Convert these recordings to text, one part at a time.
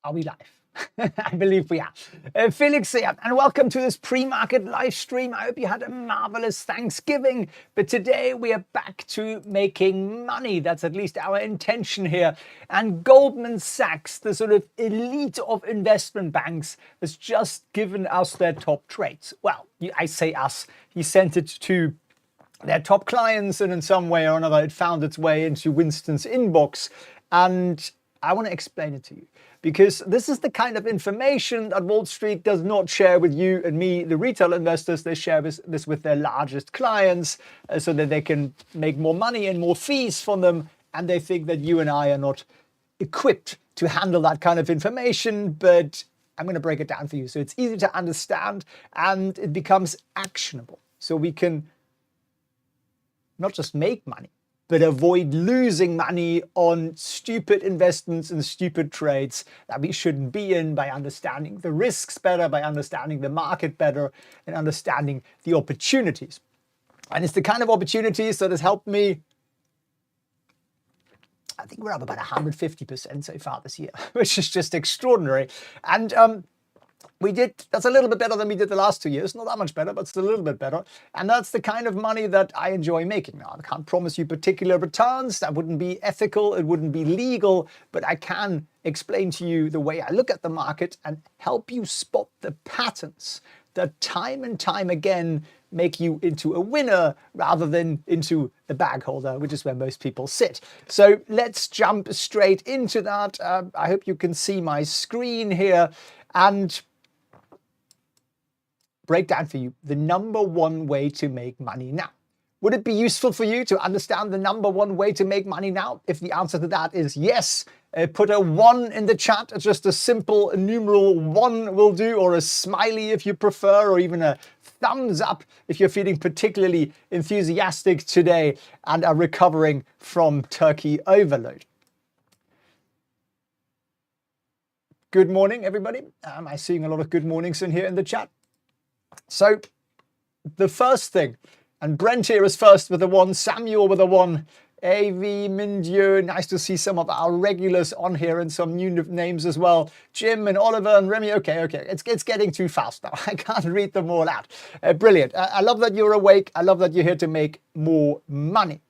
Are we live? I believe we are. Felix here, and welcome to this pre-market live stream. I hope you had a marvelous Thanksgiving, but today we are back to making money. That's at least our intention here. And Goldman Sachs, the sort of elite of investment banks, has just given us their top trades. Well, I say us. He sent it to their top clients, and in some way or another, it found its way into Winston's inbox. And I want to explain it to you, because this is the kind of information that Wall Street does not share with you and me, the retail investors. They share this with their largest clients so that they can make more money and more fees from them. And they think that you and I are not equipped to handle that kind of information. But I'm going to break it down for you so it's easy to understand and it becomes actionable. So we can not just make money, but avoid losing money on stupid investments and stupid trades that we shouldn't be in, by understanding the risks better, by understanding the market better, and understanding the opportunities. And it's the kind of opportunities that has helped me. I think we're up about 150% so far this year, which is just extraordinary. And that's a little bit better than we did the last 2 years. Not that much better, but still a little bit better. And that's the kind of money that I enjoy making. Now, I can't promise you particular returns. That wouldn't be ethical. It wouldn't be legal. But I can explain to you the way I look at the market and help you spot the patterns that time and time again make you into a winner rather than into the bag holder, which is where most people sit. So let's jump straight into that. I hope you can see my screen here and break down for you the number one way to make money now. Would it be useful for you to understand the number one way to make money now? If the answer to that is yes, put a 1 in the chat. Just a simple numeral 1 will do, or a smiley if you prefer, or even a thumbs up if you're feeling particularly enthusiastic today and are recovering from turkey overload. Good morning, everybody. Am I seeing a lot of good mornings in here in the chat? So the first thing, and Brent here is first with a 1, Samuel with a 1, AV, Mindieu, nice to see some of our regulars on here and some new names as well. Jim and Oliver and Remy, okay, it's getting too fast now. I can't read them all out. Brilliant. I love that you're awake. I love that you're here to make more money.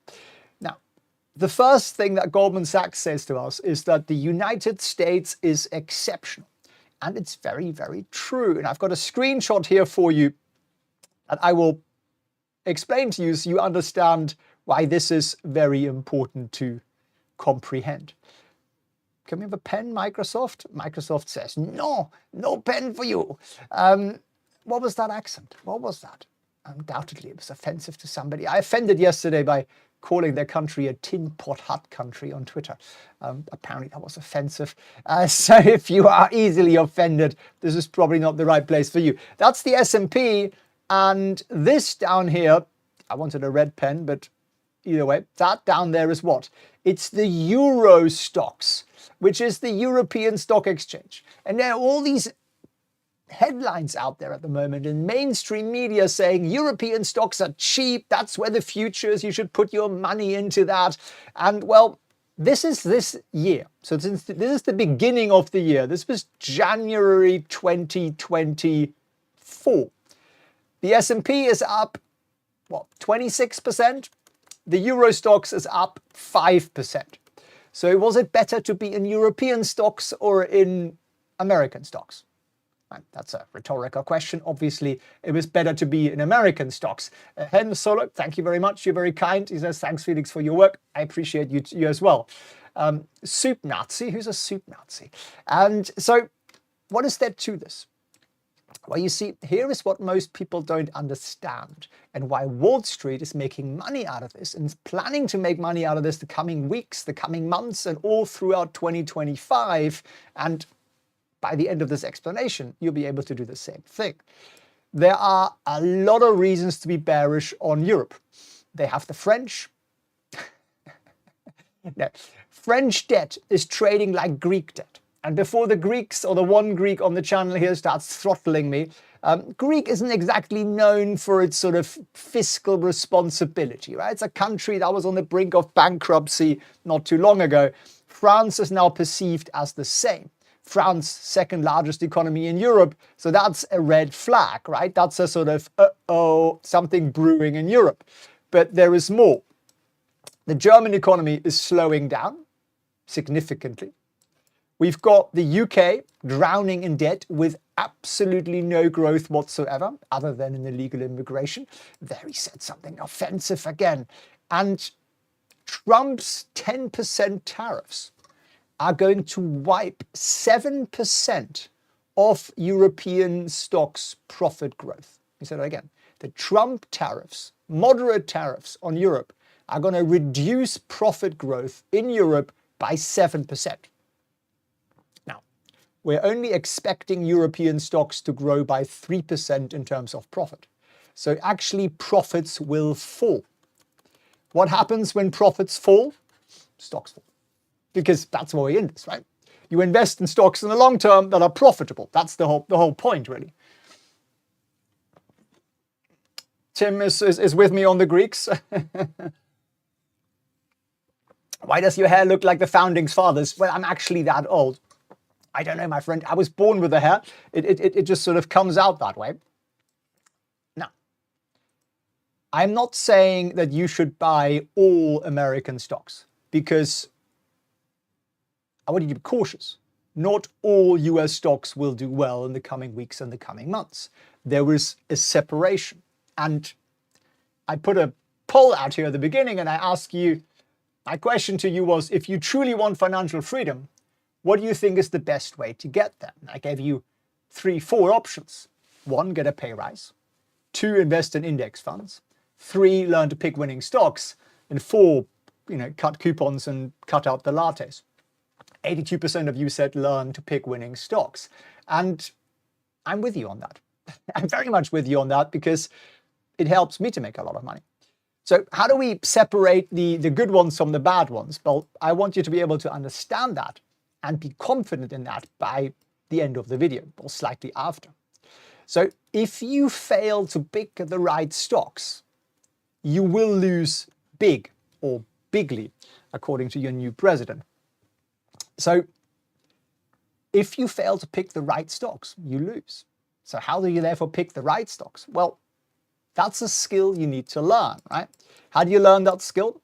Now, the first thing that Goldman Sachs says to us is that the United States is exceptional. And it's very, very true. And I've got a screenshot here for you that I will explain to you so you understand why this is very important to comprehend. Can we have a pen, Microsoft? Microsoft says, no pen for you. What was that accent? What was that? Undoubtedly, it was offensive to somebody. I offended yesterday by calling their country a tin pot hut country on Twitter. Apparently that was offensive. So if you are easily offended, this is probably not the right place for you. That's the S&P, and this down here, I wanted a red pen, but either way, that down there is what? It's the Euro stocks, which is the European Stock Exchange. And there are all these headlines out there at the moment in mainstream media saying European stocks are cheap, that's where the future is, you should put your money into that. And well, this is this year. So this is the beginning of the year. This was January 2024. The S&P is up, what, 26%? The Euro stocks is up 5%. So was it better to be in European stocks or in American stocks? That's a rhetorical question. Obviously, it was better to be in American stocks. Hen Solo, thank you very much. You're very kind. He says, thanks, Felix, for your work. I appreciate you as well. Soup Nazi. Who's a soup Nazi? And so what is there to this? Well, you see, here is what most people don't understand and why Wall Street is making money out of this and is planning to make money out of this the coming weeks, the coming months, and all throughout 2025. And by the end of this explanation, you'll be able to do the same thing. There are a lot of reasons to be bearish on Europe. They have the French. No, French debt is trading like Greek debt. And before the Greeks, or the one Greek on the channel here, starts throttling me, Greek isn't exactly known for its sort of fiscal responsibility, right? It's a country that was on the brink of bankruptcy not too long ago. France is now perceived as the same. France, second largest economy in Europe. So that's a red flag, right? That's a sort of, uh-oh, something brewing in Europe. But there is more. The German economy is slowing down significantly. We've got the UK drowning in debt with absolutely no growth whatsoever, other than in illegal immigration. There he said something offensive again. And Trump's 10% tariffs are going to wipe 7% of European stocks' profit growth. He said it again. The Trump tariffs, moderate tariffs on Europe, are going to reduce profit growth in Europe by 7%. Now, we're only expecting European stocks to grow by 3% in terms of profit. So actually profits will fall. What happens when profits fall? Stocks fall. Because that's why we're in this, right? You invest in stocks in the long term that are profitable. That's the whole point, really. Tim is with me on the Greeks. Why does your hair look like the founding fathers? Well, I'm actually that old. I don't know, my friend. I was born with the hair. It just sort of comes out that way. Now, I'm not saying that you should buy all American stocks, because I want you to be cautious. Not all US stocks will do well in the coming weeks and the coming months. There is a separation. And I put a poll out here at the beginning and I asked you, my question to you was, if you truly want financial freedom, what do you think is the best way to get there? I gave you 4 options. 1, get a pay rise. 2, invest in index funds. 3, learn to pick winning stocks. And 4, cut coupons and cut out the lattes. 82% of you said learn to pick winning stocks. And I'm with you on that. I'm very much with you on that, because it helps me to make a lot of money. So how do we separate the good ones from the bad ones? Well, I want you to be able to understand that and be confident in that by the end of the video, or slightly after. So if you fail to pick the right stocks, you will lose big, or bigly, according to your new president. So if you fail to pick the right stocks, you lose. So how do you therefore pick the right stocks? Well, that's a skill you need to learn, right? How do you learn that skill?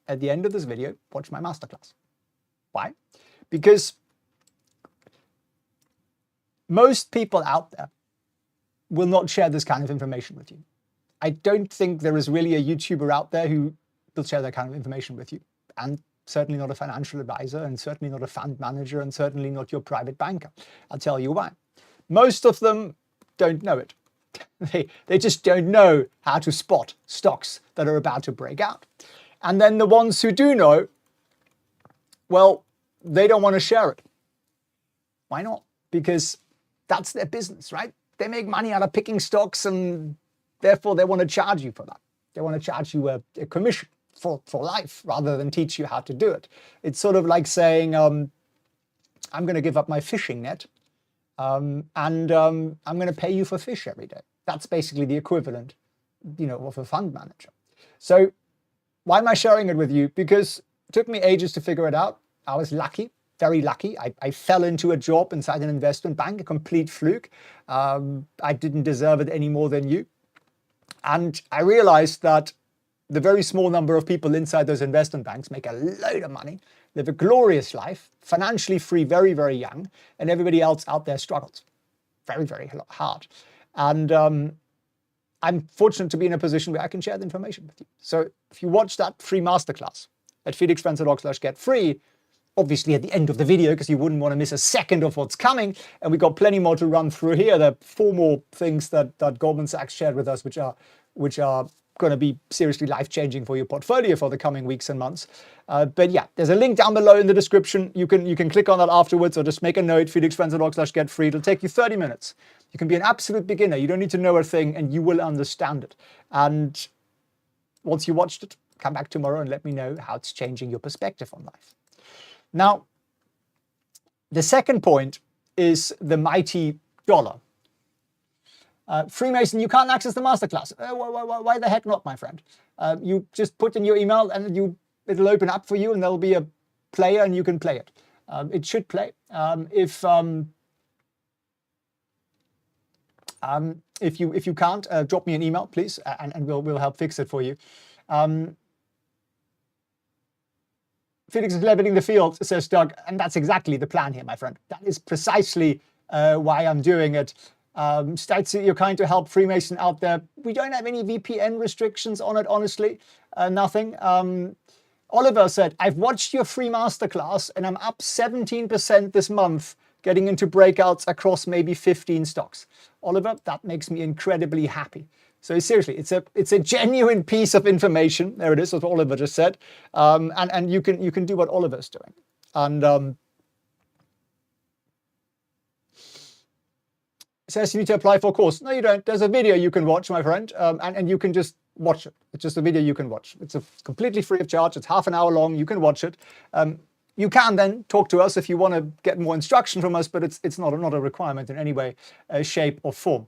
At the end of this video, watch my masterclass. Why? Because most people out there will not share this kind of information with you. I don't think there is really a YouTuber out there who will share that kind of information with you. And certainly not a financial advisor, and certainly not a fund manager, and certainly not your private banker. I'll tell you why. Most of them don't know it. They just don't know how to spot stocks that are about to break out. And then the ones who do know, well, they don't want to share it. Why not? Because that's their business, right? They make money out of picking stocks, and therefore they want to charge you for that. They want to charge you a commission for life, rather than teach you how to do it. It's sort of like saying, I'm going to give up my fishing net, and I'm going to pay you for fish every day. That's basically the equivalent, of a fund manager. So why am I sharing it with you? Because it took me ages to figure it out. I was lucky, very lucky. I fell into a job inside an investment bank, a complete fluke. I didn't deserve it any more than you. And I realized that the very small number of people inside those investment banks make a load of money, live a glorious life, financially free, very, very young, and everybody else out there struggles very, very hard. And I'm fortunate to be in a position where I can share the information with you. So if you watch that free masterclass at felixprehn.org/get-free, obviously at the end of the video, because you wouldn't want to miss a second of what's coming, and we've got plenty more to run through here. There are 4 more things that Goldman Sachs shared with us, which are going to be seriously life-changing for your portfolio for the coming weeks and months. But yeah, there's a link down below in the description. You can click on that afterwards, or just make a note, felixprehn.org/get-free. It'll take you 30 minutes. You can be an absolute beginner. You don't need to know a thing, and you will understand it. And once you watched it, come back tomorrow and let me know how it's changing your perspective on life. Now, the second point is the mighty dollar. Freemason, you can't access the masterclass. Why the heck not, my friend? You just put in your email and it'll open up for you, and there'll be a player and you can play it. It should play. If you can't, drop me an email, please, and we'll help fix it for you. Felix is leveling the field, says Doug, and that's exactly the plan here, my friend. That is precisely why I'm doing it. States that you're kind to help Freemason out there. We don't have any VPN restrictions on it, honestly. Nothing. Oliver said, I've watched your free masterclass and I'm up 17% this month, getting into breakouts across maybe 15 stocks. Oliver, that makes me incredibly happy. So seriously, it's a genuine piece of information. There it is, what Oliver just said. And you can do what Oliver's doing. And it says you need to apply for a course. No, you don't. There's a video you can watch, my friend, and you can just watch it. It's just a video you can watch. It's completely free of charge. It's half an hour long. You can watch it. You can then talk to us if you want to get more instruction from us, but it's not a requirement in any way, shape, or form.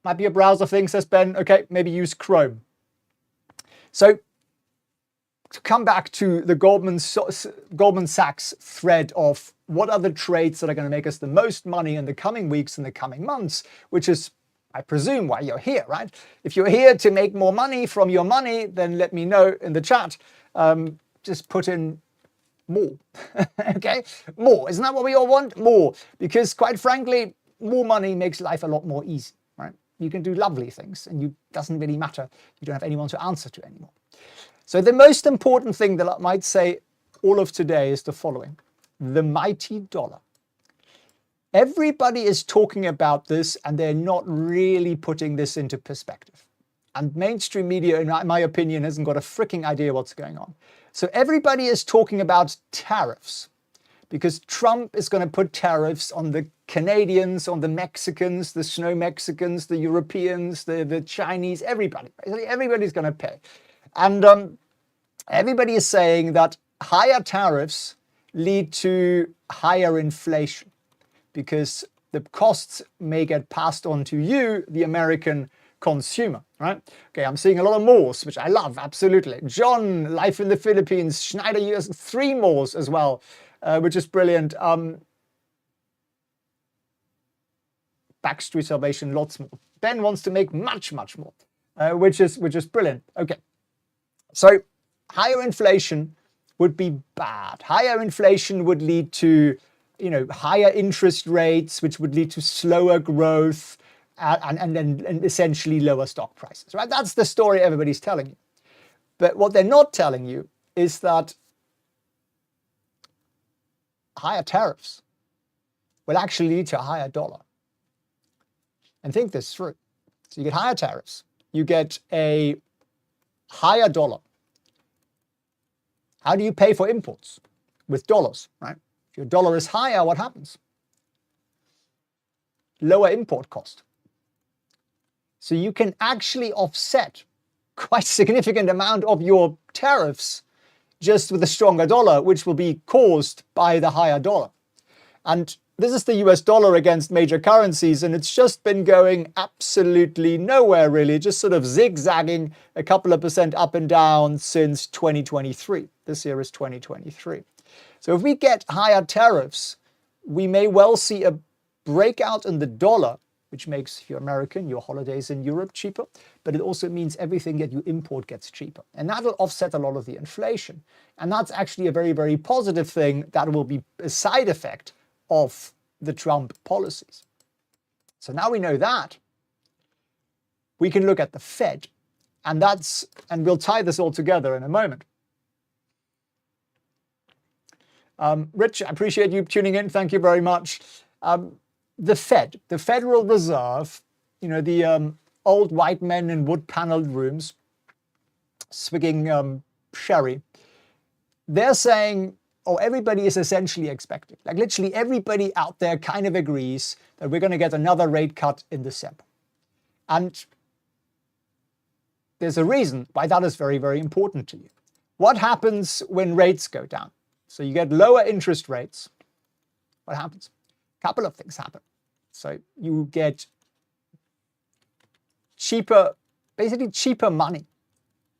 Might be a browser thing, says Ben. Okay, maybe use Chrome. So to come back to the Goldman Sachs thread of what are the trades that are going to make us the most money in the coming weeks and the coming months, which is, I presume, why you're here, right? If you're here to make more money from your money, then let me know in the chat. Just put in more, okay? More, isn't that what we all want? More, because quite frankly, more money makes life a lot more easy, right? You can do lovely things and it doesn't really matter. You don't have anyone to answer to anymore. So the most important thing that I might say all of today is the following: the mighty dollar. Everybody is talking about this and they're not really putting this into perspective. And mainstream media, in my opinion, hasn't got a freaking idea what's going on. So everybody is talking about tariffs because Trump is going to put tariffs on the Canadians, on the Mexicans, the snow Mexicans, the Europeans, the Chinese, everybody. Basically, everybody's going to pay. And everybody is saying that higher tariffs lead to higher inflation because the costs may get passed on to you, the American consumer, right? Okay, I'm seeing a lot of mores, which I love, absolutely. John, life in the Philippines, Schneider US, 3 mores as well, which is brilliant. Backstreet Salvation, lots more. Ben wants to make much, much more, which is brilliant. Okay, so higher inflation would be bad. Higher inflation would lead to, higher interest rates, which would lead to slower growth, and essentially lower stock prices, right? That's the story everybody's telling you. But what they're not telling you is that higher tariffs will actually lead to a higher dollar. And think this through. So you get higher tariffs, you get a higher dollar. How do you pay for imports? With dollars, right? If your dollar is higher, what happens? Lower import cost. So you can actually offset quite a significant amount of your tariffs just with a stronger dollar, which will be caused by the higher dollar. And this is the US dollar against major currencies, and it's just been going absolutely nowhere really, just sort of zigzagging a couple of percent up and down since 2023. This year is 2023. So if we get higher tariffs, we may well see a breakout in the dollar, which makes, if you're American, your holidays in Europe cheaper, but it also means everything that you import gets cheaper. And that will offset a lot of the inflation. And that's actually a very, very positive thing that will be a side effect of the Trump policies. So now we know that. We can look at the Fed, and we'll tie this all together in a moment. Rich, I appreciate you tuning in. Thank you very much. The Fed, the Federal Reserve, the old white men in wood-paneled rooms, swigging sherry, they're saying, everybody is essentially expecting, like literally everybody out there kind of agrees that we're going to get another rate cut in December. And there's a reason why that is very, very important to you. What happens when rates go down? So you get lower interest rates. What happens? A couple of things happen. So you get basically cheaper money.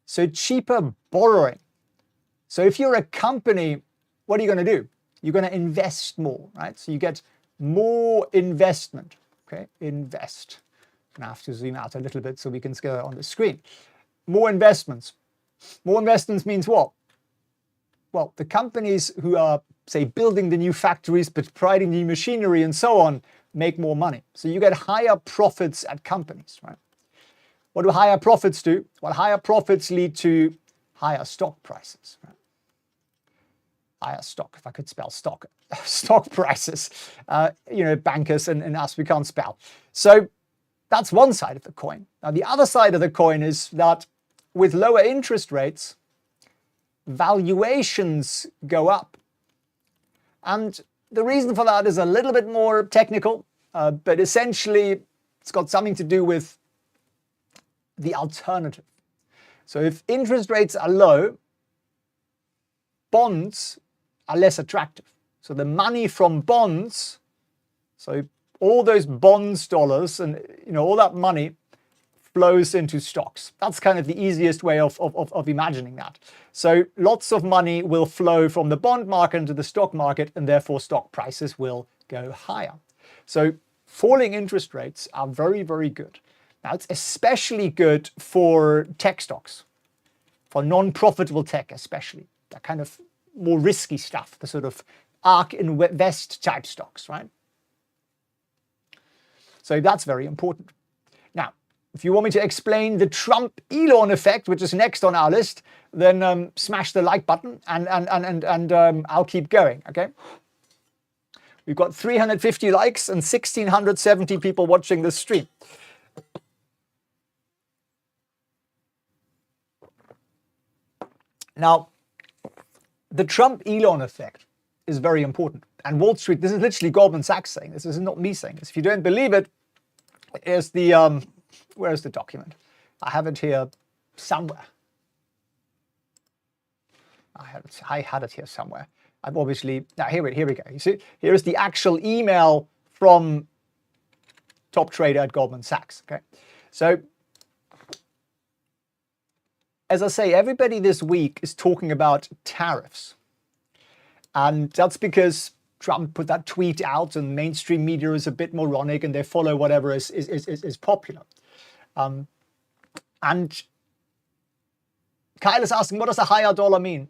So cheaper borrowing. So if you're a company, what are you going to do? You're going to invest more, right? So you get more investment, okay? Invest. I'm going to have to zoom out a little bit so we can see it on the screen. More investments. More investments means what? Well, the companies who are, say, building the new factories, but providing new machinery and so on, make more money. So you get higher profits at companies, right? What do higher profits do? Well, higher profits lead to higher stock prices, right? Higher stock, if I could spell stock, stock prices. Bankers and us, we can't spell. So that's one side of the coin. Now, the other side of the coin is that with lower interest rates, valuations go up. And the reason for that is a little bit more technical, but essentially it's got something to do with the alternative. So if interest rates are low, bonds are less attractive. So the money from bonds, so all those bonds dollars and all that money flows into stocks. That's kind of the easiest way of imagining that. So lots of money will flow from the bond market into the stock market, and therefore stock prices will go higher. So falling interest rates are very, very good. Now, it's especially good for tech stocks, for non-profitable tech especially, that kind of more risky stuff, the sort of ARK invest type stocks, right? So that's very important. Now, if you want me to explain the Trump-Elon effect, which is next on our list, then smash the like button and I'll keep going, okay? We've got 350 likes and 1,670 people watching this stream. Now, the Trump-Elon effect is very important. And Wall Street, this is literally Goldman Sachs saying this. This is not me saying this. If you don't believe it, here's the, where's the document? I have it here somewhere. I had it here somewhere. I've obviously, now here we go. You see, here's the actual email from top trader at Goldman Sachs, okay? So, as I say, everybody this week is talking about tariffs. And that's because Trump put that tweet out and mainstream media is a bit moronic and they follow whatever is popular. And Kyle is asking, what does a higher dollar mean?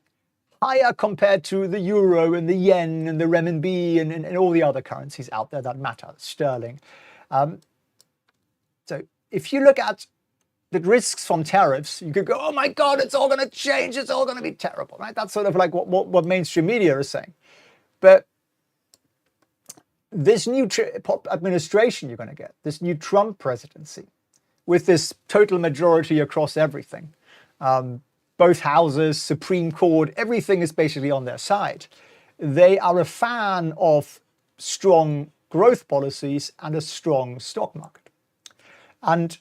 Higher compared to the euro and the yen and the renminbi and all the other currencies out there that matter, sterling. So if you look at the risks from tariffs, you could go, oh my God, it's all going to change. It's all going to be terrible, right? That's sort of like what mainstream media is saying. But this new administration you're going to get, this new Trump presidency, with this total majority across everything, both houses, Supreme Court, everything is basically on their side. They are a fan of strong growth policies and a strong stock market. And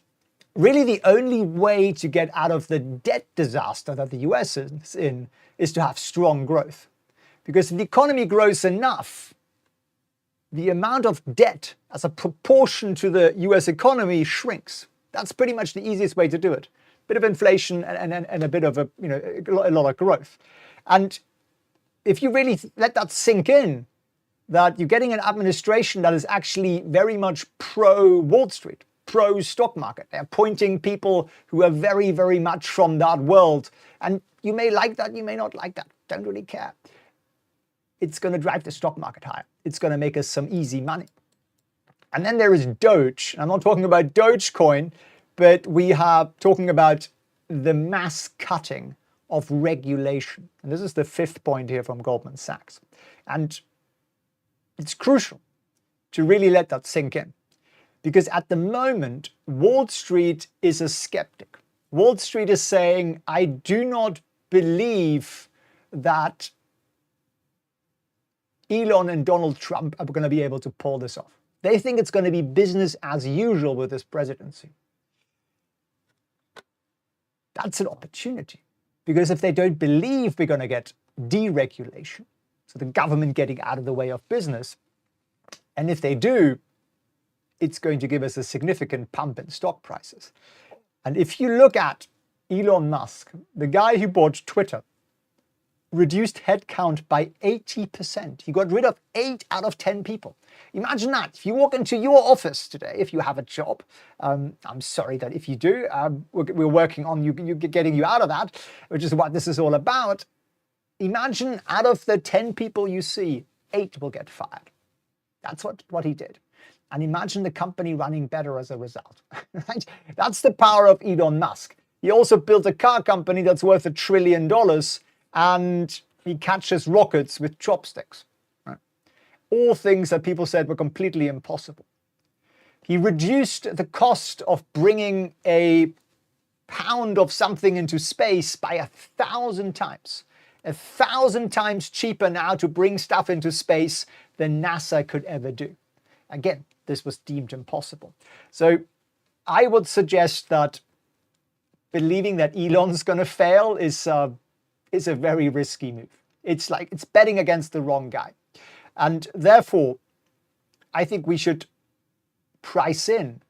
really the only way to get out of the debt disaster that the US is in is to have strong growth. Because if the economy grows enough, the amount of debt as a proportion to the US economy shrinks. That's pretty much the easiest way to do it. Bit of inflation and a bit of a lot of growth. And if you really let that sink in, that you're getting an administration that is actually very much pro-Wall Street, pro-stock market. They're appointing people who are very, very much from that world. And you may like that, you may not like that. Don't really care. It's going to drive the stock market higher. It's going to make us some easy money. And then there is Doge. I'm not talking about Dogecoin, but we are talking about the mass cutting of regulation. And this is the fifth point here from Goldman Sachs. And it's crucial to really let that sink in. Because at the moment, Wall Street is a skeptic. Wall Street is saying, I do not believe that Elon and Donald Trump are going to be able to pull this off. They think it's going to be business as usual with this presidency. That's an opportunity. Because if they don't believe we're going to get deregulation, so the government getting out of the way of business, and if they do, it's going to give us a significant pump in stock prices. And if you look at Elon Musk, the guy who bought Twitter, reduced headcount by 80%. He got rid of 8 out of 10 people. Imagine that. If you walk into your office today, if you have a job, I'm sorry that if you do, we're working on getting you out of that, which is what this is all about. Imagine out of the 10 people you see, 8 will get fired. That's what he did. And imagine the company running better as a result. Right? That's the power of Elon Musk. He also built a car company that's worth $1 trillion, and he catches rockets with chopsticks. Right? All things that people said were completely impossible. He reduced the cost of bringing a pound of something into space by 1,000 times. 1,000 times cheaper now to bring stuff into space than NASA could ever do. Again, this was deemed impossible. So I would suggest that believing that Elon's going to fail is a very risky move. It's betting against the wrong guy. And therefore, I think we should price in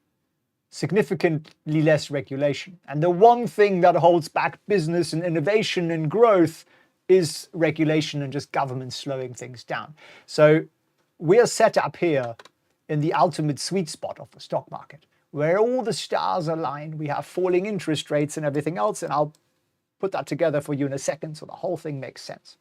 significantly less regulation. And the one thing that holds back business and innovation and growth is regulation and just government slowing things down. So we are set up here in the ultimate sweet spot of the stock market, where all the stars align. We have falling interest rates and everything else, and I'll put that together for you in a second so the whole thing makes sense.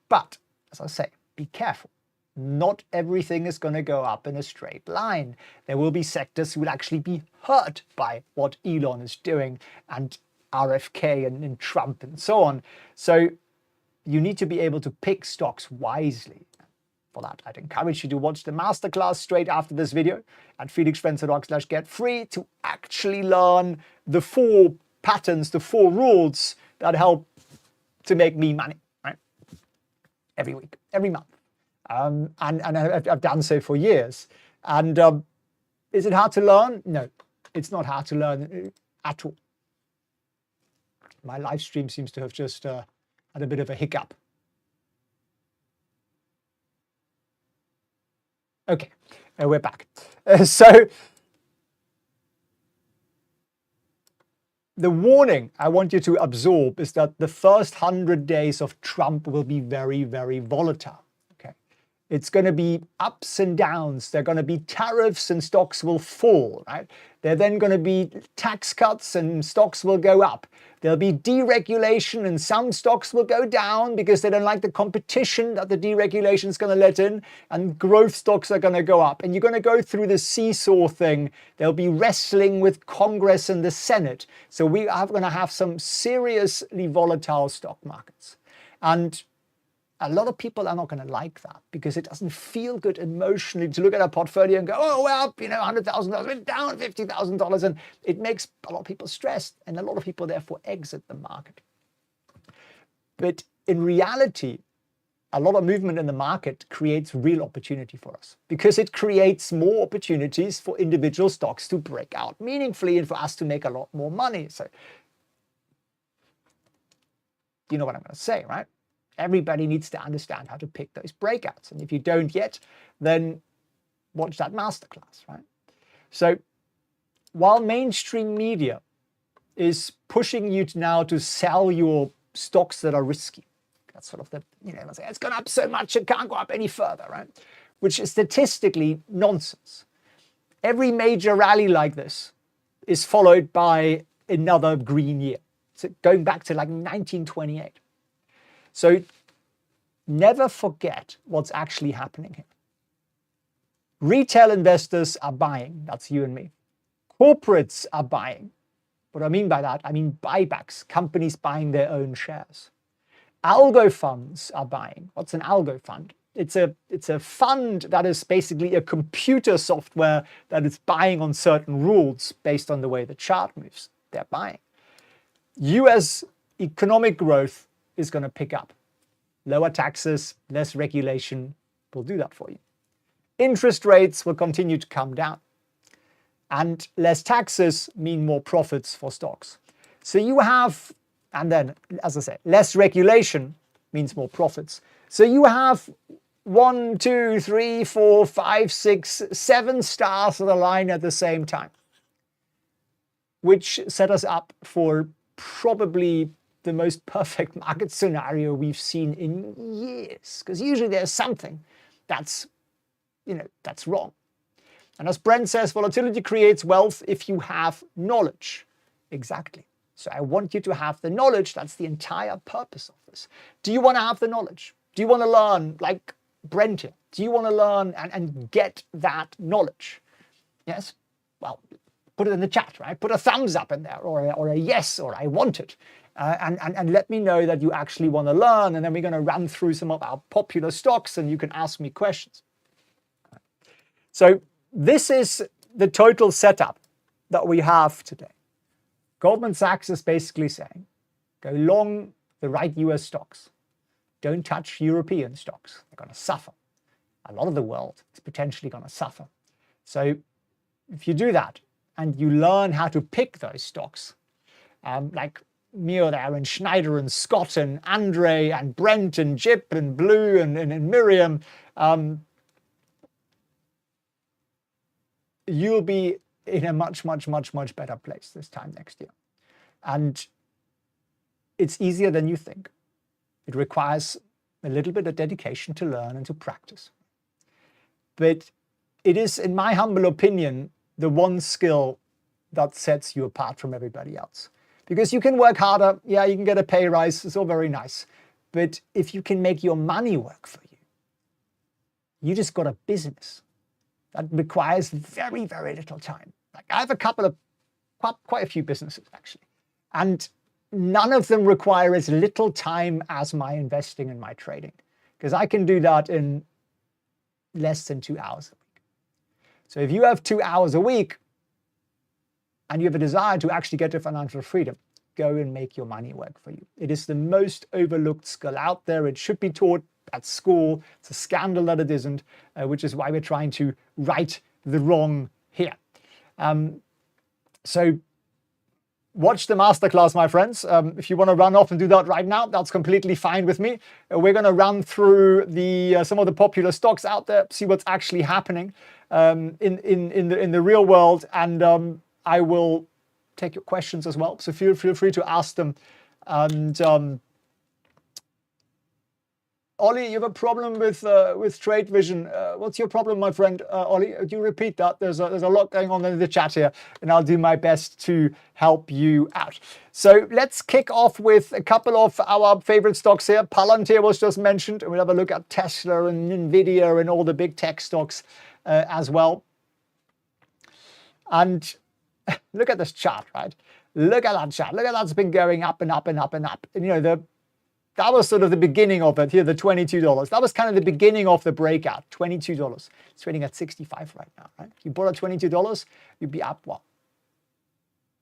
But, as I say, be careful. Not everything is going to go up in a straight line. There will be sectors who will actually be hurt by what Elon is doing, and RFK and Trump and so on. So you need to be able to pick stocks wisely. For that, I'd encourage you to watch the masterclass straight after this video at felixprehn.org/get-free to actually learn the 4 patterns, the 4 rules that help to make me money, right? Every week, every month. And I've done so for years. And is it hard to learn? No, it's not hard to learn at all. My live stream seems to have just had a bit of a hiccup. Okay, we're back. So the warning I want you to absorb is that the first 100 days of Trump will be very, very volatile. Okay, it's going to be ups and downs. There are going to be tariffs and stocks will fall, right? There are then going to be tax cuts and stocks will go up. There'll be deregulation and some stocks will go down because they don't like the competition that the deregulation is going to let in, and growth stocks are going to go up. And you're going to go through the seesaw thing. There'll be wrestling with Congress and the Senate. So we are going to have some seriously volatile stock markets. And a lot of people are not going to like that because it doesn't feel good emotionally to look at a portfolio and go, oh, well, $100,000 went down $50,000. And it makes a lot of people stressed. And a lot of people therefore exit the market. But in reality, a lot of movement in the market creates real opportunity for us because it creates more opportunities for individual stocks to break out meaningfully and for us to make a lot more money. So you know what I'm going to say, right? Everybody needs to understand how to pick those breakouts. And if you don't yet, then watch that masterclass, right? So while mainstream media is pushing you now to sell your stocks that are risky, that's sort of the, say, it's gone up so much, it can't go up any further, right? Which is statistically nonsense. Every major rally like this is followed by another green year. So going back to like 1928. So never forget what's actually happening here. Retail investors are buying, that's you and me. Corporates are buying. What do I mean by that? I mean buybacks, companies buying their own shares. Algo funds are buying. What's an algo fund? It's a fund that is basically a computer software that is buying on certain rules based on the way the chart moves. They're buying. US economic growth is going to pick up. Lower taxes, less regulation will do that for you. Interest rates will continue to come down. And less taxes mean more profits for stocks. So you have, and then, as I say, less regulation means more profits. So you have 1, 2, 3, 4, 5, 6, 7 stars that align at the same time, which set us up for probably the most perfect market scenario we've seen in years, because usually there's something that's, that's wrong. And as Brent says, volatility creates wealth if you have knowledge. Exactly. So I want you to have the knowledge. That's the entire purpose of this. Do you want to have the knowledge? Do you want to learn like Brent here? Do you want to learn and get that knowledge? Yes? Well, put it in the chat, right? Put a thumbs up in there, or a yes, or I want it. And let me know that you actually want to learn, and then we're going to run through some of our popular stocks, and you can ask me questions. So this is the total setup that we have today. Goldman Sachs is basically saying, go long the right US stocks. Don't touch European stocks. They're going to suffer. A lot of the world is potentially going to suffer. So if you do that and you learn how to pick those stocks, like Mio there and Schneider and Scott and Andre and Brent and Jip and Blue and Miriam, you'll be in a much better place this time next year. And it's easier than you think. It requires a little bit of dedication to learn and to practice. But it is, in my humble opinion, the one skill that sets you apart from everybody else. Because you can work harder, yeah, you can get a pay rise, it's all very nice. But if you can make your money work for you, you just got a business that requires very little time. Like I have quite a few businesses actually, and none of them require as little time as my investing and my trading, because I can do that in less than 2 hours a week. So if you have 2 hours a week and you have a desire to actually get to financial freedom, go and make your money work for you. It is the most overlooked skill out there. It should be taught at school. It's a scandal that it isn't, which is why we're trying to right the wrong here. So watch the masterclass, my friends. If you want to run off and do that right now, that's completely fine with me. We're going to run through some of the popular stocks out there, see what's actually happening in the real world, and I will take your questions as well. So feel free to ask them. And Ollie, you have a problem with trade vision. What's your problem, my friend? Ollie, do you repeat that? There's a lot going on in the chat here, and I'll do my best to help you out. So let's kick off with a couple of our favorite stocks here. Palantir was just mentioned, and we'll have a look at Tesla and Nvidia and all the big tech stocks as well. And look at this chart, right? Look at that chart. Look at that's been going up and up and up and up. And that was sort of the beginning of it here, the $22. That was kind of the beginning of the breakout, $22. It's trading at 65 right now, right? If you bought at $22, you'd be up what?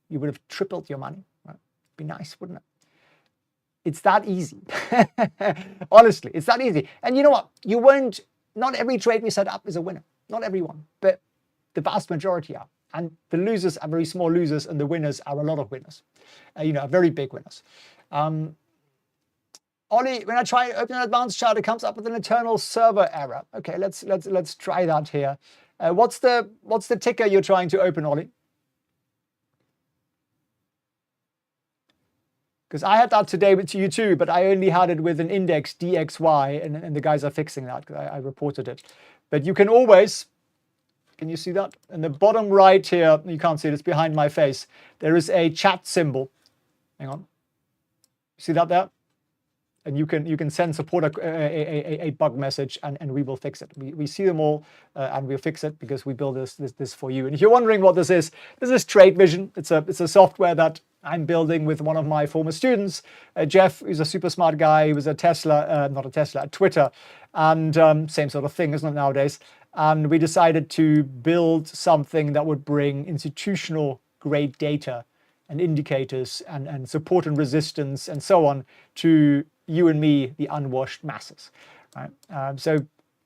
You would have tripled your money, right? Be nice, wouldn't it? It's that easy. Honestly, it's that easy. And you know what? Not every trade we set up is a winner. Not everyone, but the vast majority are. And the losers are very small losers, and the winners are a lot of winners. Very big winners. Ollie, when I try to open an advanced chart, it comes up with an eternal server error. Okay, let's try that here. What's the ticker you're trying to open, Ollie? Because I had that today with you too, but I only had it with an index DXY, and the guys are fixing that because I reported it. But you can always, can you see that? In the bottom right here, you can't see it, it's behind my face. There is a chat symbol. Hang on. See that there? And you can send support a bug message, and we will fix it. We see them all, and we'll fix it because we build this for you. And if you're wondering what this is Trade Vision. It's a software that I'm building with one of my former students, Jeff, who's a super smart guy. He was at Twitter, and same sort of thing, isn't it, nowadays? And we decided to build something that would bring institutional grade data and indicators and support and resistance and so on to you and me, the unwashed masses, right? So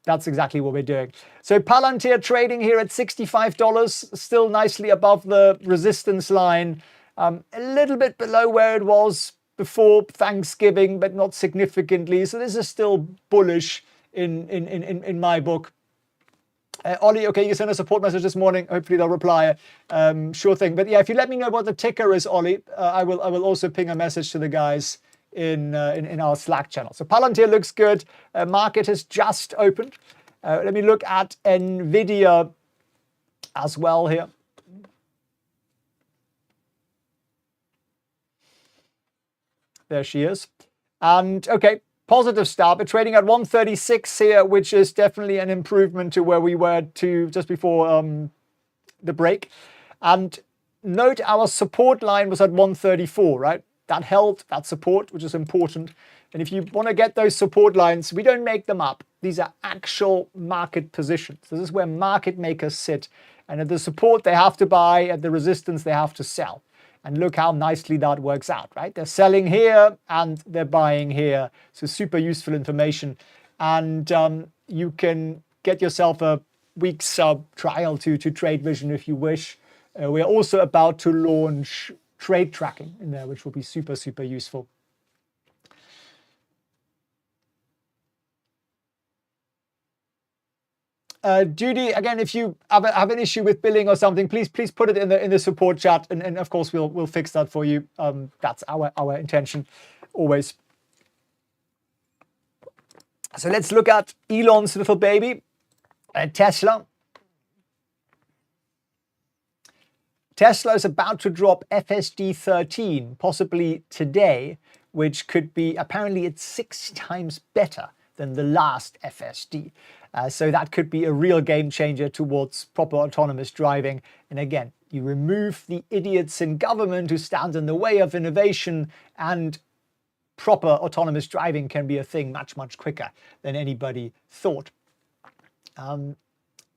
that's exactly what we're doing. So Palantir trading here at $65, still nicely above the resistance line, a little bit below where it was before Thanksgiving, but not significantly. So this is still bullish in my book. Ollie, okay, you sent a support message this morning. Hopefully they'll reply. Sure thing. But yeah, if you let me know what the ticker is, Ollie, I will also ping a message to the guys in our Slack channel. So Palantir looks good. Market has just opened. Let me look at NVIDIA as well here. There she is. And okay, positive start. We're trading at 136 here, which is definitely an improvement to where we were to just before the break. And note our support line was at 134, right? That held that support, which is important. And if you want to get those support lines, we don't make them up. These are actual market positions. This is where market makers sit. And at the support, they have to buy. At the resistance, they have to sell. And look how nicely that works out, right? They're selling here and they're buying here. So super useful information. And you can get yourself a week's trial to Trade Vision if you wish. We're also about to launch trade tracking in there, which will be super, super useful. Judy, again, if you have an issue with billing or something, please put it in the support chat, and of course we'll fix that for you. That's our intention, always. So let's look at Elon's little baby, Tesla. Tesla is about to drop FSD 13, possibly today, which could be, apparently it's 6 times better than the last FSD. So that could be a real game changer towards proper autonomous driving. And again, you remove the idiots in government who stand in the way of innovation, and proper autonomous driving can be a thing much, much quicker than anybody thought.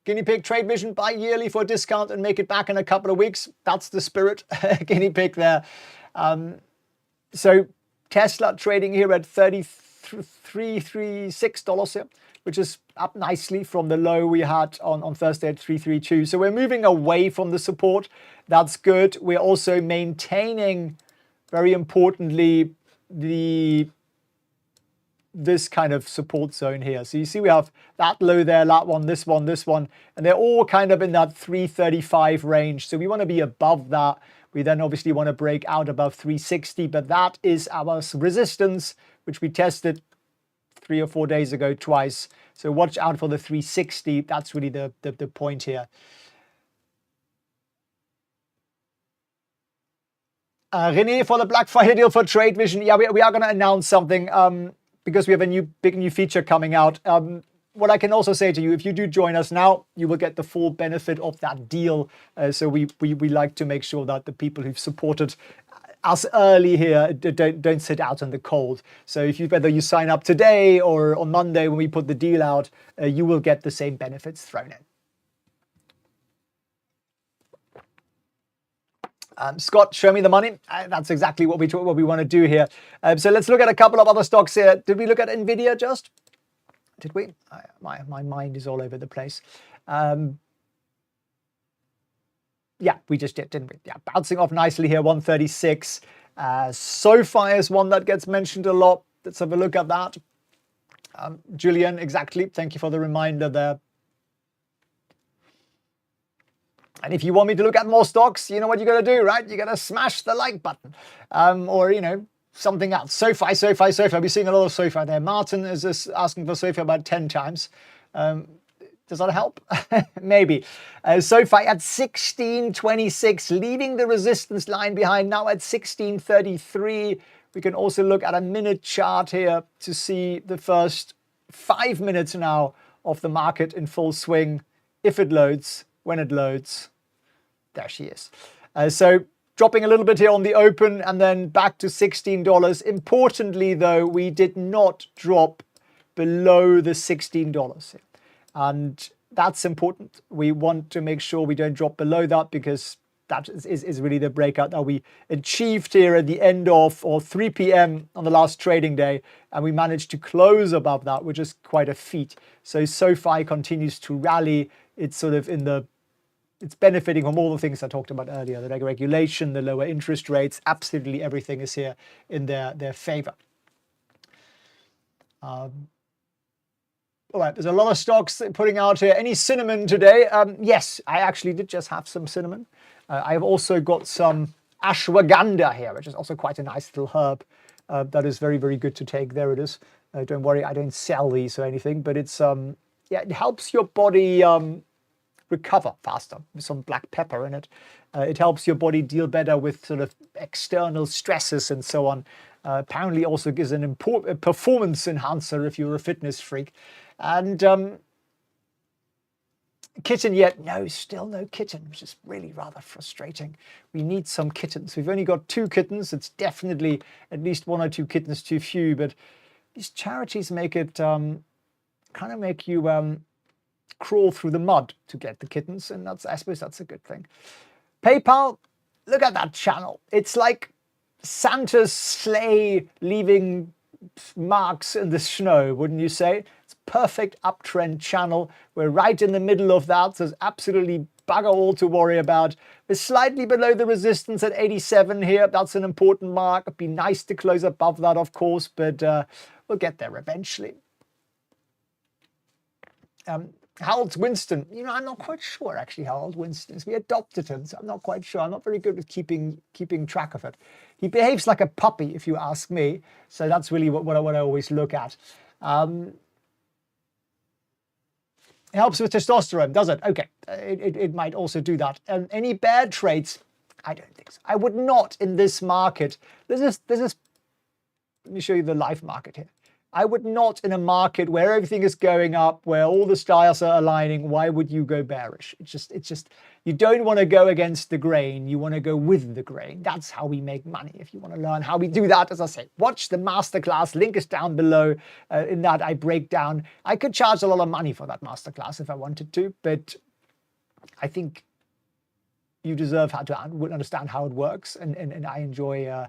Guinea pig Trade Vision, buy yearly for a discount and make it back in a couple of weeks. That's the spirit. Guinea pig there. So Tesla trading here at $33.36 here, which is up nicely from the low we had on Thursday at 332. So we're moving away from the support. That's good. We're also maintaining, very importantly, this kind of support zone here. So you see we have that low there, that one, this one, and they're all kind of in that 335 range. So we want to be above that. We then obviously want to break out above 360, but that is our resistance, which we tested 3 or 4 days ago twice. So watch out for the 360. That's really the point here. René, for the Black Friday deal for Trade Vision, yeah, we are going to announce something because we have a big new feature coming out. What I can also say to you, if you do join us now, you will get the full benefit of that deal. So we like to make sure that the people who've supported us early here don't sit out in the cold. So whether you sign up today or on Monday when we put the deal out, you will get the same benefits thrown in. Scott, show me the money. That's exactly what we want to do here. So let's look at a couple of other stocks here. Did we look at NVIDIA just? Did we? My mind is all over the place. Yeah, we just did, didn't we? Yeah, bouncing off nicely here, 136. SoFi is one that gets mentioned a lot. Let's have a look at that. Julian, exactly. Thank you for the reminder there. And if you want me to look at more stocks, you know what you got to do, right? You got to smash the like button, or something else. SoFi. We're seeing a lot of SoFi there. Martin is just asking for SoFi about 10 times. Does that help? Maybe. SoFi at 1626, leaving the resistance line behind, now at 1633. We can also look at a minute chart here to see the first 5 minutes now of the market in full swing. If it loads, when it loads. There she is. So dropping a little bit here on the open and then back to $16. Importantly, though, we did not drop below the $16. And that's important. We want to make sure we don't drop below that, because that is really the breakout that we achieved here at the end of 3 p.m. on the last trading day. And we managed to close above that, which is quite a feat. So SoFi continues to rally. It's sort of it's benefiting from all the things I talked about earlier, the regulation, the lower interest rates, absolutely everything is here in their favor. All right, there's a lot of stocks putting out here. Any cinnamon today? Yes, I actually did just have some cinnamon. I've also got some ashwagandha here, which is also quite a nice little herb. that is very, very good to take. There it is. Don't worry, I don't sell these or anything, but it's yeah, it helps your body recover faster with some black pepper in it. It helps your body deal better with sort of external stresses and so on. Apparently also gives an important performance enhancer if you're a fitness freak. And kitten yet? No, still no kitten, which is really rather frustrating. We need some kittens. We've only got 2 kittens. It's definitely at least 1 or 2 kittens too few, but these charities make it kind of make you crawl through the mud to get the kittens, and I suppose that's a good thing. PayPal, look at that channel. It's like Santa's sleigh leaving marks in the snow, wouldn't you say? It's a perfect uptrend channel. We're right in the middle of that. So there's absolutely bugger all to worry about. We're slightly below the resistance at 87 here. That's an important mark. It'd be nice to close above that, of course, but we'll get there eventually. How old's Winston? You know, I'm not quite sure actually how old Winston is. We adopted him, so I'm not quite sure. I'm not very good with keeping track of it. He behaves like a puppy, if you ask me. So that's really what I always look at. It helps with testosterone, does it? Okay, it might also do that. Any bad traits? I don't think so. I would not in this market. This is. Let me show you the live market here. I would not in a market where everything is going up, where all the stars are aligning. Why would you go bearish? It's just you don't want to go against the grain. You want to go with the grain. That's how we make money. If you want to learn how we do that, as I say, watch the masterclass. Link is down below. In that I break down. I could charge a lot of money for that masterclass if I wanted to, but I think you deserve to understand how it works, and I enjoy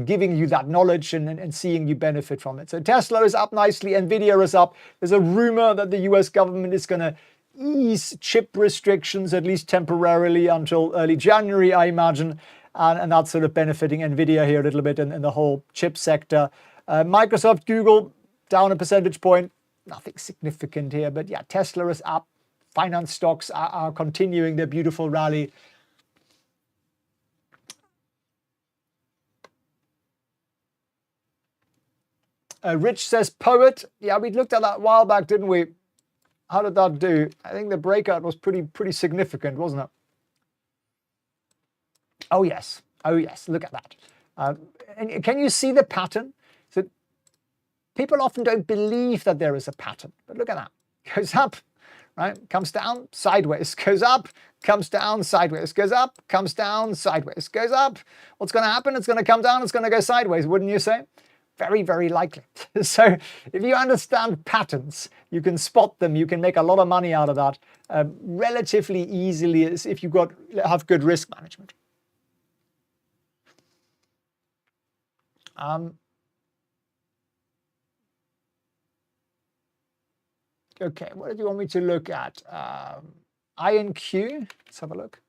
giving you that knowledge and seeing you benefit from it. So Tesla is up nicely, Nvidia is up. There's a rumor that the US government is going to ease chip restrictions, at least temporarily, until early January, I imagine. And that's sort of benefiting Nvidia here a little bit in the whole chip sector. Microsoft, Google, down a percentage point. Nothing significant here, but yeah, Tesla is up. Finance stocks are continuing their beautiful rally. Rich says poet. Yeah, we looked at that a while back, didn't we? How did that do? I think the breakout was pretty significant, wasn't it? Oh yes, look at that. And can you see the pattern? So people often don't believe that there is a pattern, but look at that. Goes up, right? Comes down, sideways. Goes up, comes down, sideways. Goes up, comes down, sideways. Goes up. What's going to happen? It's going to come down. It's going to go sideways, wouldn't you say? Very, very likely. So if you understand patterns, you can spot them. You can make a lot of money out of that relatively easily if you have good risk management. Okay, what do you want me to look at? INQ, let's have a look.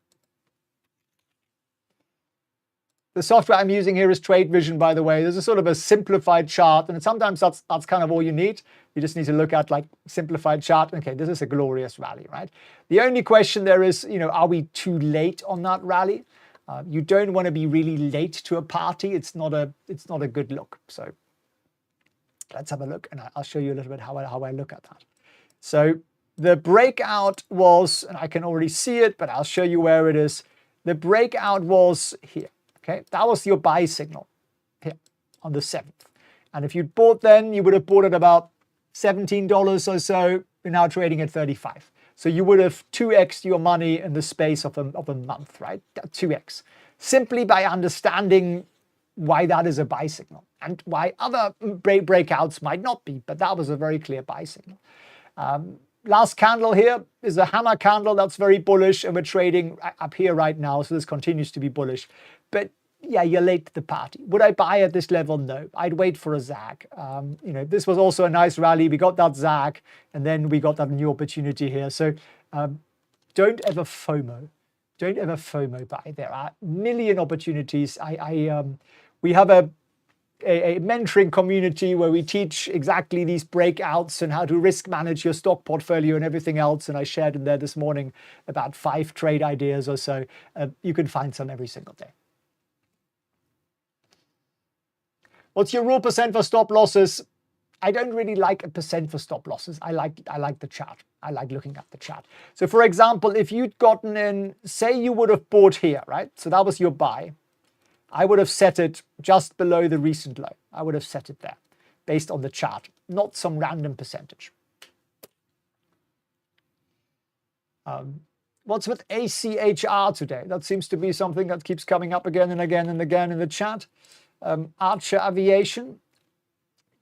The software I'm using here is Trade Vision, by the way. There's a sort of a simplified chart, and sometimes that's kind of all you need. You just need to look at like simplified chart. Okay, this is a glorious rally, right? The only question there is, are we too late on that rally? You don't want to be really late to a party. It's not a good look. So let's have a look, and I'll show you a little bit how I look at that. So the breakout was, and I can already see it, but I'll show you where it is. The breakout was here. Okay, that was your buy signal here on the 7th. And if you'd bought then, you would have bought at about $17 or so. We're now trading at 35. So you would have 2x your money in the space of a month, right? 2x. Simply by understanding why that is a buy signal and why other breakouts might not be, but that was a very clear buy signal. Last candle here is a hammer candle that's very bullish, and we're trading up here right now, so this continues to be bullish. But yeah, you're late to the party. Would I buy at this level? No. I'd wait for a zag. This was also a nice rally. We got that zag, and then we got that new opportunity here. So don't ever FOMO. Don't ever FOMO buy. There are a million opportunities. We have a mentoring community where we teach exactly these breakouts and how to risk manage your stock portfolio and everything else. And I shared in there this morning about 5 trade ideas or so. You can find some every single day. What's your raw percent for stop losses? I don't really like a percent for stop losses. I like the chart. I like looking at the chart. So for example, if you'd gotten in, say you would have bought here, right? So that was your buy. I would have set it just below the recent low. I would have set it there based on the chart, not some random percentage. What's with ACHR today? That seems to be something that keeps coming up again and again and again in the chat. Archer Aviation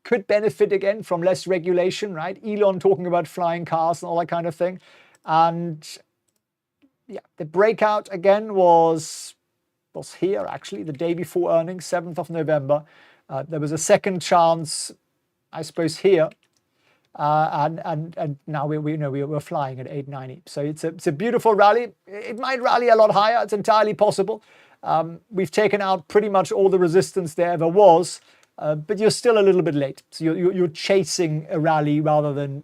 could benefit again from less regulation, right? Elon talking about flying cars and all that kind of thing. And yeah, the breakout again was here actually, the day before earnings, 7th of November. There was a second chance, I suppose, here. And now we're flying at 890. So it's a beautiful rally. It might rally a lot higher. It's entirely possible. We've taken out pretty much all the resistance there ever was, but you're still a little bit late. So you're chasing a rally rather than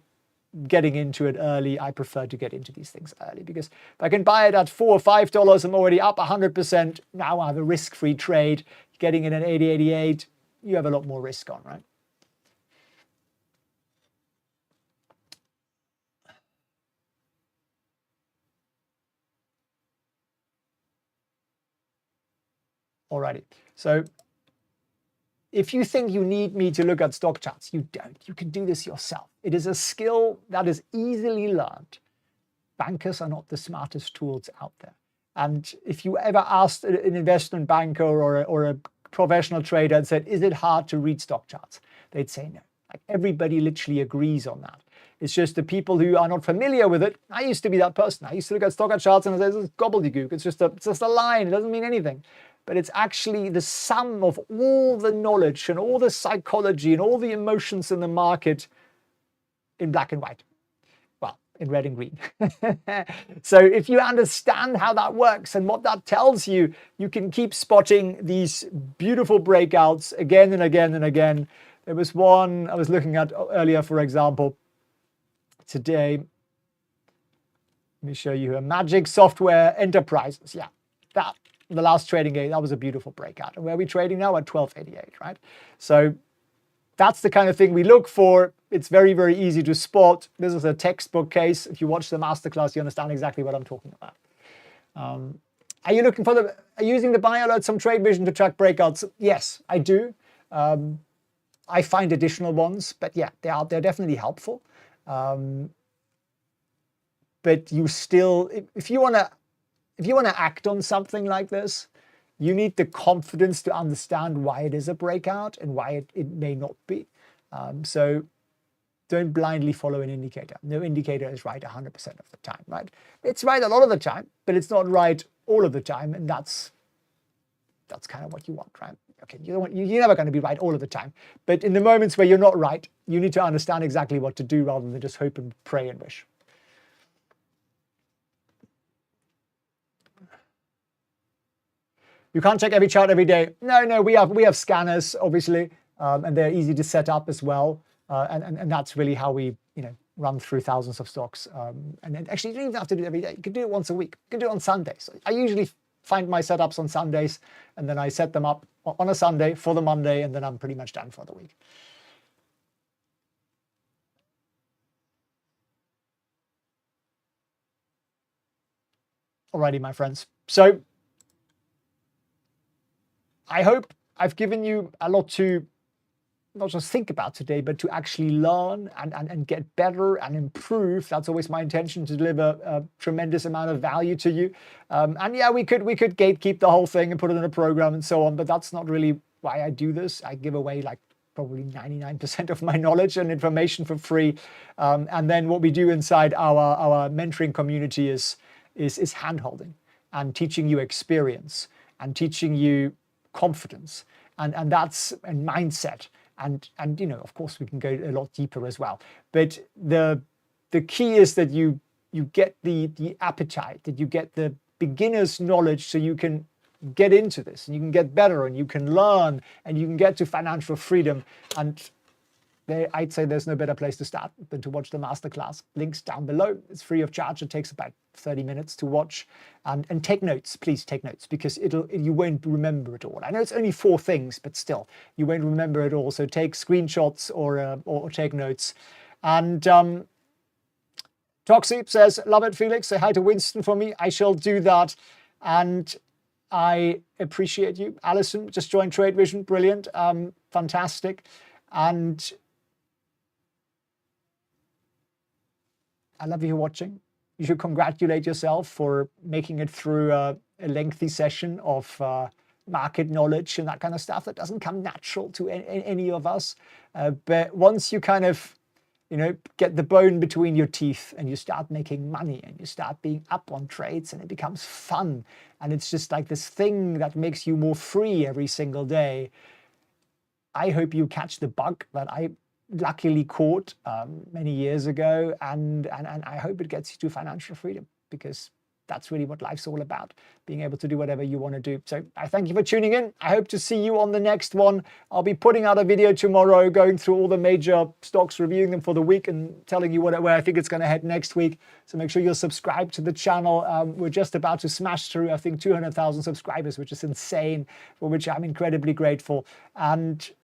getting into it early. I prefer to get into these things early because if I can buy it at $4 or $5, I'm already up 100%. Now I have a risk-free trade. Getting in at 80, 88, you have a lot more risk on, right? Alrighty, so if you think you need me to look at stock charts, you don't. You can do this yourself. It is a skill that is easily learned. Bankers are not the smartest tools out there. And if you ever asked an investment banker or a professional trader and said, is it hard to read stock charts? They'd say no. Like everybody literally agrees on that. It's just the people who are not familiar with it. I used to be that person. I used to look at stock charts and say, this is gobbledygook. It's just a line. It doesn't mean anything. But it's actually the sum of all the knowledge and all the psychology and all the emotions in the market in black and white. Well, in red and green. So if you understand how that works and what that tells you, you can keep spotting these beautiful breakouts again and again and again. There was one I was looking at earlier, for example, today. Let me show you here. Magic Software Enterprises. Yeah, that. The last trading day, that was a beautiful breakout. And where are we trading now? At 1288, right? So that's the kind of thing we look for. It's very, very easy to spot. This is a textbook case. If you watch the masterclass, you understand exactly what I'm talking about. Are you looking for are you using the buy alerts from Trade Vision to track breakouts? Yes, I do. I find additional ones, but yeah, they're definitely helpful. But you still, if you want to act on something like this, you need the confidence to understand why it is a breakout and why it may not be. So don't blindly follow an indicator. No indicator is right 100% of the time, right? It's right a lot of the time, but it's not right all of the time, and that's kind of what you want, right? Okay, you're never going to be right all of the time, but in the moments where you're not right, you need to understand exactly what to do rather than just hope and pray and wish. You can't check every chart every day. No, we have scanners, obviously, and they're easy to set up as well. And that's really how we, run through thousands of stocks. And actually, you don't even have to do it every day. You can do it once a week. You can do it on Sundays. I usually find my setups on Sundays, and then I set them up on a Sunday for the Monday, and then I'm pretty much done for the week. Alrighty, my friends. So I hope I've given you a lot to not just think about today, but to actually learn and get better and improve. That's always my intention, to deliver a tremendous amount of value to you. And yeah, we could gatekeep the whole thing and put it in a program and so on, but that's not really why I do this. I give away like probably 99% of my knowledge and information for free. And then what we do inside our mentoring community is hand-holding and teaching you experience and teaching you confidence and mindset. And of course we can go a lot deeper as well. But the key is that you get the appetite, that you get the beginner's knowledge so you can get into this and you can get better and you can learn and you can get to financial freedom. And I'd say there's no better place to start than to watch the masterclass. Links down below. It's free of charge. It takes about 30 minutes to watch. And take notes, please take notes, because you won't remember it all. I know it's only 4 things, but still, you won't remember it all. So take screenshots or take notes. And Toxie says, love it, Felix. Say hi to Winston for me. I shall do that. And I appreciate you. Alison just joined Trade Vision. Brilliant. Fantastic. And I love you watching. You should congratulate yourself for making it through a lengthy session of market knowledge and that kind of stuff. That doesn't come natural to any of us. But once you kind of, get the bone between your teeth and you start making money and you start being up on trades and it becomes fun. And it's just like this thing that makes you more free every single day. I hope you catch the bug that I luckily caught many years ago. And I hope it gets you to financial freedom, because that's really what life's all about, being able to do whatever you want to do. So I thank you for tuning in. I hope to see you on the next one. I'll be putting out a video tomorrow, going through all the major stocks, reviewing them for the week and telling you where I think it's going to head next week. So make sure you're subscribed to the channel. We're just about to smash through, I think, 200,000 subscribers, which is insane, for which I'm incredibly grateful. And